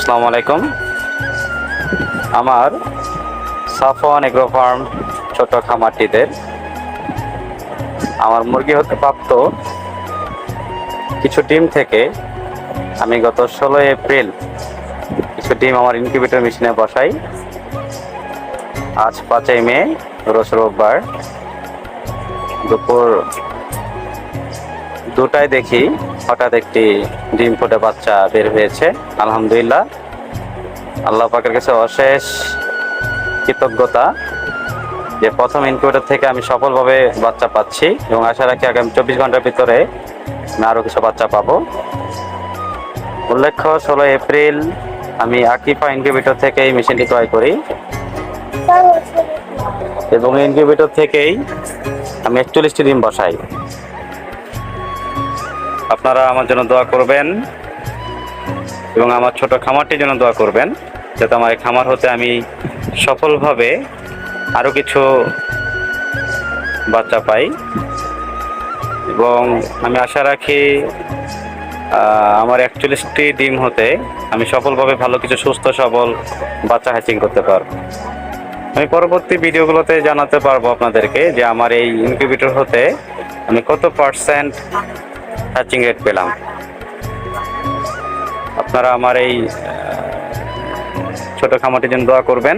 আসসালামু আলাইকুম। আমার সাফওয়ান এগ্রো ফার্ম ছোট খামারটিদের আমার মুরগি হতে প্রাপ্ত কিছু ডিম থেকে আমি গত 16 এপ্রিল কিছু ডিম আমার ইনকিউবেটর মেশিনে বসাই। আজ 5 মে রোজ রোববার দুপুর 2টায় দেখি হঠাৎ একটি ডিম ফুটে বাচ্চা বের হয়েছে। আলহামদুলিল্লাহ, আল্লাহ পাকের কাছে অশেষ কৃতজ্ঞতা যে প্রথম ইনকিউবেটর থেকে আমি সফলভাবে বাচ্চা পাচ্ছি এবং আশা রাখি আগামী 24 ঘন্টার ভিতরে আমি আরও কিছু বাচ্চা পাবো। উল্লেখ্য 16 এপ্রিল আমি আকিফা ইনকিউবেটর থেকে এই মেশিনটি ক্রয় করি এবং ইনকিউবেটর থেকেই আমি 41টি ডিম বসাই। আপনারা আমার জন্য দোয়া করবেন এবং আমার ছোট খামারটির জন্য দোয়া করবেন যাতে আমার এই খামার হতে আমি সফলভাবে আরও কিছু বাচ্চা পাই এবং আমি আশা রাখি আমার 41টি ডিম হতে আমি সফলভাবে ভালো কিছু সুস্থ সবল বাচ্চা হ্যাচিং করতে পারবো। আমি পরবর্তী ভিডিওগুলোতে জানাতে পারবো আপনাদেরকে যে আমার এই ইনকিউবেটর হতে আমি কত % হ্যাচিং রেট পেলাম। আপনারা আমার এই ছোট খামারটির জন্য দোয়া করবেন।